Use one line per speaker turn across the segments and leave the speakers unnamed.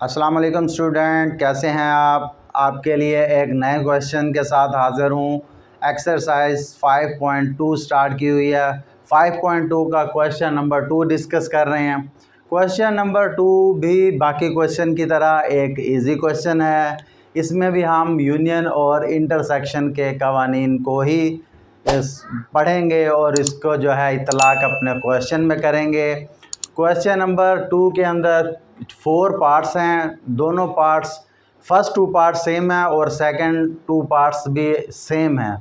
अस्सलाम वालेकुम स्टूडेंट, कैसे हैं आप। आपके लिए एक नए क्वेश्चन के साथ हाज़िर हूँ। एक्सरसाइज 5.2 स्टार्ट की हुई है। 5.2 का क्वेश्चन नंबर 2 डिस्कस कर रहे हैं। क्वेश्चन नंबर 2 भी बाकी क्वेश्चन की तरह एक इजी क्वेश्चन है। इसमें भी हम यूनियन और इंटरसेक्शन के कवानीन को ही पढ़ेंगे और इसको जो है इतलाक़ अपने क्वेश्चन में करेंगे। क्वेश्चन नंबर 2 के अंदर 4 पार्ट्स हैं। दोनों पार्ट्स, फर्स्ट 2 पार्ट्स सेम है और सेकंड 2 पार्ट्स भी सेम है।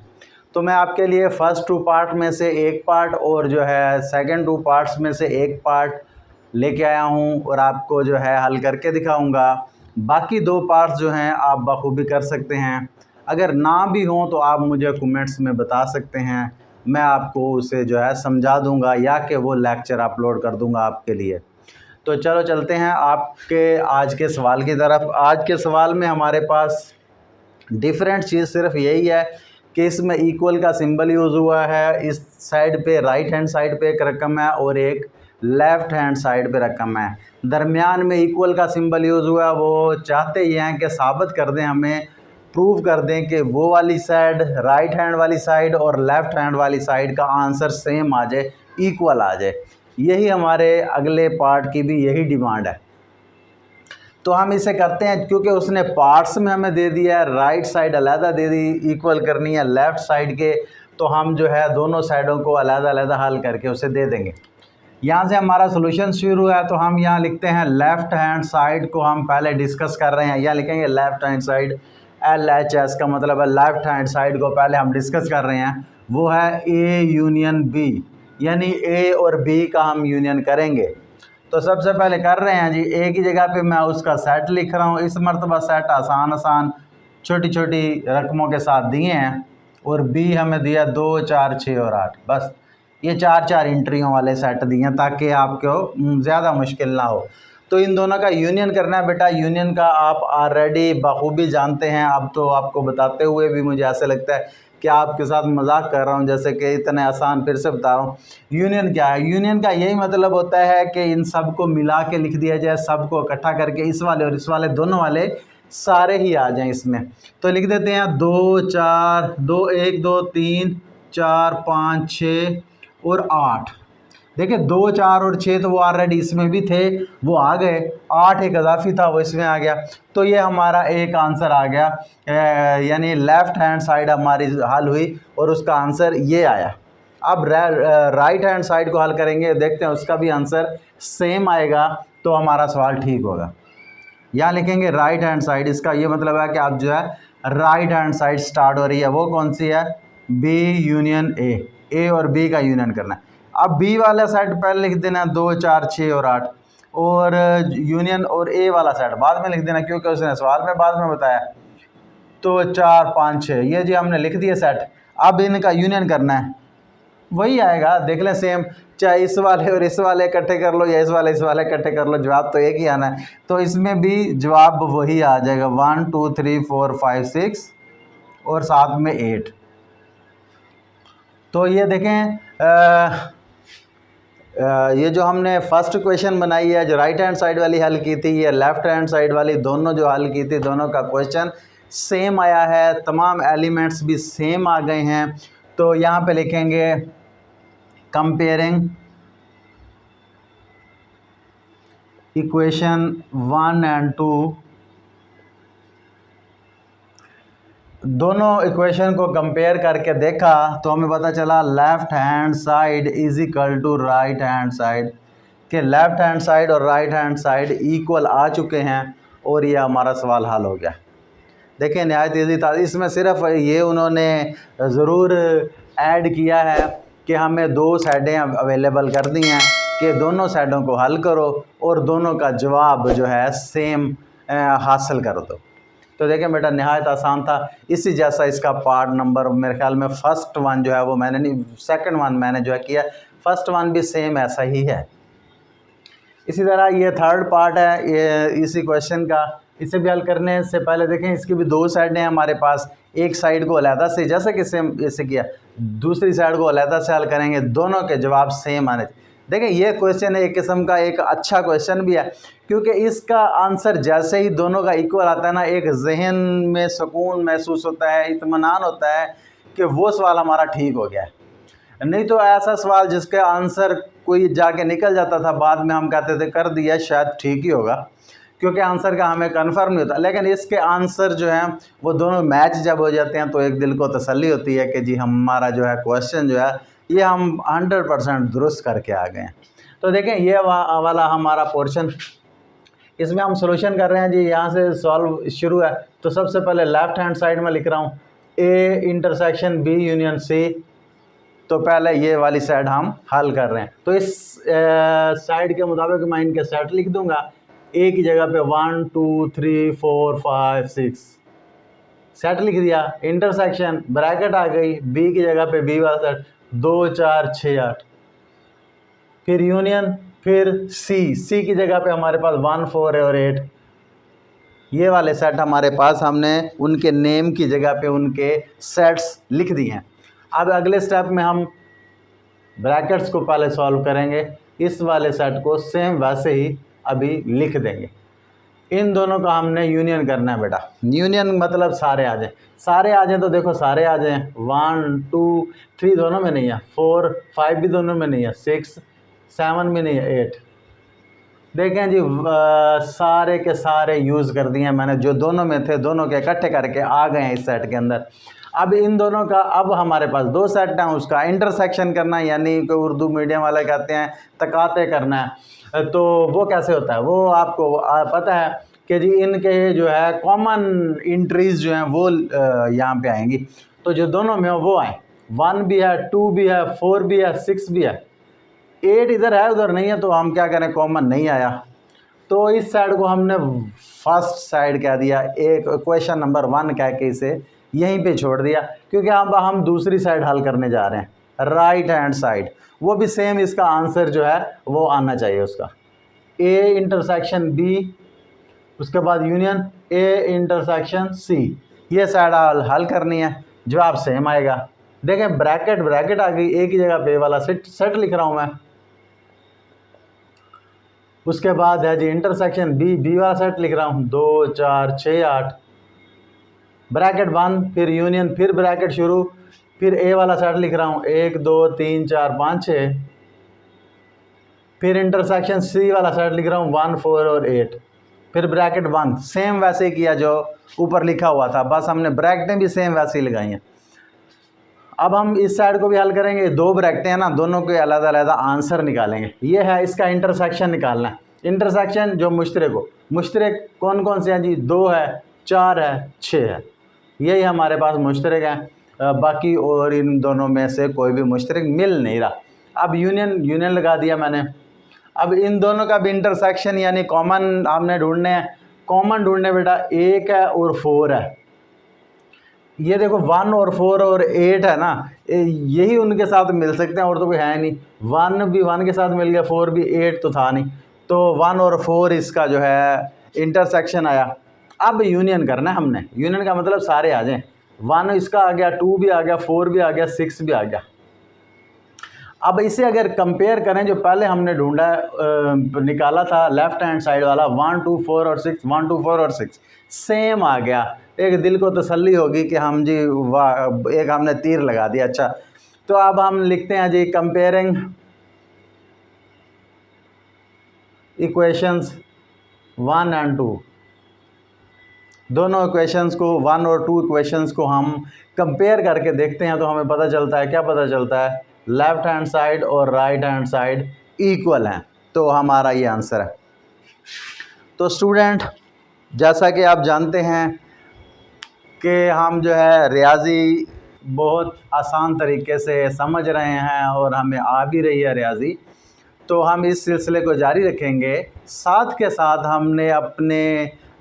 तो मैं आपके लिए फर्स्ट 2 पार्ट में से एक पार्ट और जो है सेकंड 2 पार्ट्स में से एक पार्ट लेके आया हूँ और आपको जो है हल करके दिखाऊंगा। बाकी 2 पार्ट्स जो हैं आप बखूबी कर सकते हैं। अगर ना भी हों तो आप मुझे कमेंट्स में बता सकते हैं, मैं आपको उसे जो है समझा दूंगा या कि वो लेक्चर अपलोड कर दूंगा आपके लिए। तो चलो चलते हैं आपके आज के सवाल की तरफ। आज के सवाल में हमारे पास डिफरेंट चीज़ सिर्फ यही है कि इसमें इक्वल का सिंबल यूज़ हुआ है। इस साइड पे राइट हैंड साइड पे एक रकम है और एक लेफ़्ट हैंड साइड पे रकम है। दरमियान में इक्वल का सिंबल यूज़ हुआ। वो चाहते ये हैं कि साबित कर दें, हमें प्रूव कर दें कि वो वाली साइड, राइट हैंड वाली साइड और लेफ़्ट हैंड वाली साइड का आंसर सेम आ जाए, इक्वल आ जाए। यही हमारे अगले पार्ट की भी यही डिमांड है। तो हम इसे करते हैं क्योंकि उसने पार्ट्स में हमें दे दिया है, राइट साइड अलहदा दे दी, इक्वल करनी है लेफ़्ट साइड के, तो हम जो है दोनों साइडों को अलहदा अलहदा हल करके उसे दे देंगे। यहाँ से हमारा सोल्यूशन शुरू है तो हम यहाँ लिखते हैं लेफ़्ट हैंड साइड को हम पहले डिस्कस कर रहे हैं। यहाँ लिखेंगे लेफ़्ट हैंड साइड, LHS का मतलब है लेफ़्ट हैंड साइड को पहले हम डिस्कस कर रहे हैं। वो है A यूनियन B, यानी A और B का हम यूनियन करेंगे। तो सबसे पहले कर रहे हैं जी, A की जगह पे मैं उसका सेट लिख रहा हूँ। इस मरतबा सेट आसान छोटी छोटी रकमों के साथ दिए हैं और B हमें दिया 2, 4, 6 और 8। बस ये 4 एंट्रियों वाले सेट दिए हैं ताकि आपको ज़्यादा मुश्किल ना हो। तो इन दोनों का यूनियन करना है बेटा। यूनियन का आप ऑलरेडी बखूबी जानते हैं। अब तो आपको बताते हुए भी मुझे ऐसे लगता है कि आपके साथ मजाक कर रहा हूँ, जैसे कि इतने आसान फिर से बता रहा हूँ। यूनियन क्या है? यूनियन का यही मतलब होता है कि इन सब को मिला के लिख दिया जाए, सबको इकट्ठा करके इस वाले और इस वाले दोनों वाले सारे ही आ जाएं इसमें। तो लिख देते हैं 2, 4, 2, 1, 2, 3, 4, 5, 6 और 8। देखिए 2, 4 और 6 तो वो ऑलरेडी इसमें भी थे, वो आ गए। 8 एक इजाफी था, वो इसमें आ गया। तो ये हमारा एक आंसर आ गया, यानी लेफ़्ट हैंड साइड हमारी हल हुई और उसका आंसर ये आया। अब राइट हैंड साइड को हल करेंगे, देखते हैं उसका भी आंसर सेम आएगा तो हमारा सवाल ठीक होगा। यहाँ लिखेंगे राइट हैंड साइड, इसका ये मतलब है कि आप जो है राइट हैंड साइड स्टार्ट हो रही है, वो कौन सी है? B यूनियन A और B का यूनियन करना है। अब B वाला साइड पहले लिख देना 2, 4, 6 और 8 और यूनियन और A वाला साइड बाद में लिख देना क्योंकि उसने सवाल में बाद में बताया। तो 4, 5, 6 ये जी हमने लिख दिया सेट। अब इनका यूनियन करना है, वही आएगा। देख लें सेम, चाहे इस वाले और इस वाले इकट्ठे कर लो या इस वाले इकट्ठे कर लो, जवाब तो एक ही आना है। तो इसमें भी जवाब वही आ जाएगा 1, 2, 3, 4, 5, 6 और साथ में 8। तो ये देखें ये जो हमने फर्स्ट क्वेश्चन बनाई है, जो राइट हैंड साइड वाली हल की थी, ये लेफ़्ट हैंड साइड वाली दोनों जो हल की थी, दोनों का क्वेश्चन सेम आया है। तमाम एलिमेंट्स भी सेम आ गए हैं। तो यहाँ पे लिखेंगे कंपेयरिंग इक्वेशन 1 एंड 2, दोनों इक्वेशन को कंपेयर करके देखा तो हमें पता चला left hand side is equal to right hand side, के लेफ़्ट हैंड साइड और राइट हैंड साइड इक्वल आ चुके हैं और ये हमारा सवाल हल हो गया। देखिए नहायत ईजी था। इसमें सिर्फ ये उन्होंने ज़रूर ऐड किया है कि हमें 2 साइडें अवेलेबल कर दी हैं कि दोनों साइडों को हल करो और दोनों का जवाब जो है सेम हासिल कर दो। तो देखें बेटा नहायत आसान था। इसी जैसा इसका पार्ट नंबर मेरे ख्याल में फर्स्ट वन जो है वो मैंने नहीं, सेकंड वन मैंने जो है किया, फर्स्ट वन भी सेम ऐसा ही है। इसी तरह ये थर्ड पार्ट है ये इसी क्वेश्चन का। इसे भी हल करने से पहले देखें इसकी भी 2 साइडें हैं हमारे पास। एक साइड को अलहदा से, जैसे कि सेम इसे किया, दूसरी साइड को अलहदा से हल करेंगे, दोनों के जवाब सेम आने। देखें ये क्वेश्चन एक किस्म का एक अच्छा क्वेश्चन भी है, क्योंकि इसका आंसर जैसे ही दोनों का इक्वल आता है ना, एक जहन में सुकून महसूस होता है, इत्मीनान होता है कि वो सवाल हमारा ठीक हो गया है। नहीं तो ऐसा सवाल जिसका आंसर कोई जाके निकल जाता था, बाद में हम कहते थे कर दिया शायद ठीक ही होगा, क्योंकि आंसर का हमें कन्फर्म नहीं होता। लेकिन इसके आंसर जो हैं वो दोनों मैच जब हो जाते हैं तो एक दिल को तसल्ली होती है कि जी हमारा जो है क्वेश्चन जो है ये हम 100% दुरुस्त करके आ गए हैं। तो देखें ये वाला हमारा पोर्शन, इसमें हम सोल्यूशन कर रहे हैं जी। यहाँ से सॉल्व शुरू है, तो सबसे पहले लेफ़्ट हैंड साइड में लिख रहा हूँ A intersection B union C. तो पहले ये वाली साइड हम हल कर रहे हैं, तो इस साइड के मुताबिक मैं इनके सेट लिख दूंगा। ए की जगह पे 1 2 3 4 5 6 सेट लिख दिया। इंटरसेक्शन ब्रैकेट आ गई, बी की जगह पे बी वाला सेट 2 4 6 8। फिर यूनियन, फिर सी की जगह पे हमारे पास 1 4 है और 8। ये वाले सेट हमारे पास, हमने उनके नेम की जगह पे उनके सेट्स लिख दिए हैं। अब अगले स्टेप में हम ब्रैकेट्स को पहले सॉल्व करेंगे, इस वाले सेट को सेम वैसे ही अभी लिख देंगे। इन दोनों का हमने यूनियन करना है बेटा। यूनियन मतलब सारे आ जाएं, सारे आ जाएं, तो देखो सारे आ जाएं। 1 2 3 दोनों में नहीं है, 4 5 भी दोनों में नहीं है, 6 7 भी नहीं है, 8। देखें जी सारे के सारे यूज़ कर दिए मैंने, जो दोनों में थे दोनों के इकट्ठे करके आ गए हैं इस सेट के अंदर। अब इन दोनों का अब हमारे पास 2 सेट हैं, उसका इंटरसेक्शन करना है, यानी कि उर्दू मीडियम वाले कहते हैं तकाते करना है। तो वो कैसे होता है, वो आपको पता है कि जी इनके जो है कॉमन इंट्रीज जो हैं वो यहाँ पे आएंगी। तो जो दोनों में हो वो आए, 1 भी है, 2 भी है, 4 भी है, 6 भी है, 8 इधर है उधर नहीं है, तो हम क्या करें, कॉमन नहीं आया। तो इस साइड को हमने फर्स्ट साइड कह दिया, एक क्वेश्चन नंबर 1 कह के इसे यहीं पे छोड़ दिया, क्योंकि अब हम दूसरी साइड हल करने जा रहे हैं, राइट हैंड साइड। वो भी सेम, इसका आंसर जो है वो आना चाहिए उसका, ए इंटरसेक्शन बी, उसके बाद यूनियन ए इंटरसेक्शन सी। ये साइड हल करनी है, जवाब सेम आएगा। देखें ब्रैकेट ब्रैकेट आ गई, ए की जगह पे वाला सेट लिख रहा हूँ मैं। उसके बाद है जी इंटरसेक्शन बी वाला सेट लिख रहा हूँ, 2 4 6 8 ब्रैकेट बंद, फिर यूनियन, फिर ब्रैकेट शुरू, फिर ए वाला सेट लिख रहा हूँ 1 2 3 4 5 6, फिर इंटरसेक्शन सी वाला सेट लिख रहा हूँ 1 4 और 8, फिर ब्रैकेट बंद। सेम वैसे ही किया जो ऊपर लिखा हुआ था, बस हमने ब्रैकेटें भी सेम वैसे ही लगाई हैं। अब हम इस साइड को भी हल करेंगे, 2 ब्रैकेटें हैं ना, दोनों के अलग अलग आंसर निकालेंगे। ये है इसका इंटरसेक्शन निकालना है। इंटरसेक्शन जो मुश्तरक कौन कौन से हैं जी, 2 है, 4 है, 6 है, यही हमारे पास मुश्तरक हैं। बाकी और इन दोनों में से कोई भी मुश्तरक मिल नहीं रहा। अब यूनियन लगा दिया मैंने। अब इन दोनों का भी इंटरसेक्शन यानी कॉमन हमने ढूंढने हैं। कॉमन ढूंढने बेटा 1 है और 4 है। ये देखो 1 और 4 और 8 है ना, यही उनके साथ मिल सकते हैं, और तो कोई है नहीं। 1 भी 1 के साथ मिल गया, 4 भी, 8 तो था नहीं, तो 1 और 4 इसका जो है इंटरसेक्शन आया। अब यूनियन करना है हमने, यूनियन का मतलब सारे आ जाएं। 1 इसका आ गया, 2 भी आ गया, 4 भी आ गया, 6 भी आ गया। अब इसे अगर कंपेयर करें, जो पहले हमने ढूंढा निकाला था लेफ्ट हैंड साइड वाला 1 2 4 और 6, 1 2 4 और 6 सेम आ गया, एक दिल को तसल्ली होगी कि हम जी वाह, एक हमने तीर लगा दिया। अच्छा, तो अब हम लिखते हैं जी कंपेयरिंग इक्वेशंस 1 एंड 2। दोनों इक्वेशंस को 1 और 2 इक्वेशंस को हम कंपेयर करके देखते हैं, तो हमें पता चलता है, क्या पता चलता है, लेफ़्ट हैंड साइड और राइट हैंड साइड इक्वल हैं। तो हमारा ये आंसर है। तो स्टूडेंट, जैसा कि आप जानते हैं कि हम जो है रियाजी बहुत आसान तरीके से समझ रहे हैं और हमें आ भी रही है रियाजी, तो हम इस सिलसिले को जारी रखेंगे। साथ के साथ हमने अपने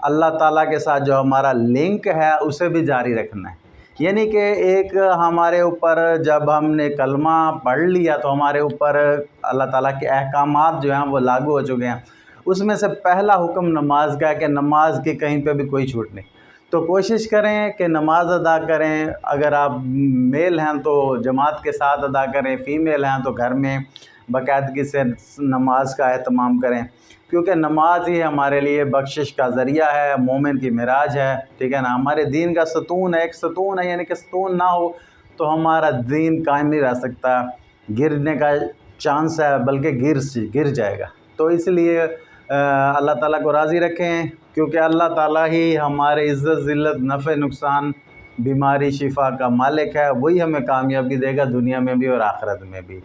अल्लाह ताला के साथ जो हमारा लिंक है उसे भी जारी रखना है। यानी कि एक हमारे ऊपर जब हमने कलमा पढ़ लिया तो हमारे ऊपर अल्लाह ताला के अहकामात जो हैं वो लागू हो चुके हैं। उसमें से पहला हुक्म नमाज का है कि नमाज की कहीं पे भी कोई छूट नहीं। तो कोशिश करें कि नमाज अदा करें। अगर आप मेल हैं तो जमात के साथ अदा करें, फ़ीमेल हैं तो घर में बाकायदगी से नमाज का एहतमाम करें, क्योंकि नमाज ही हमारे लिए बख्शिश का ज़रिया है, मोमिन की मिराज है, ठीक है ना। हमारे दीन का सतून है, एक सतून है, यानी कि सतून ना हो तो हमारा दीन कायम नहीं रह सकता, गिरने का चांस है, बल्कि गिर जाएगा। तो इसलिए अल्लाह ताला को राज़ी रखें, क्योंकि अल्लाह ताला ही हमारे इज़्ज़त ज़िल्लत नफ़े नुकसान बीमारी शिफा का मालिक है, वही हमें कामयाबी देगा दुनिया में भी और आखिरत में भी।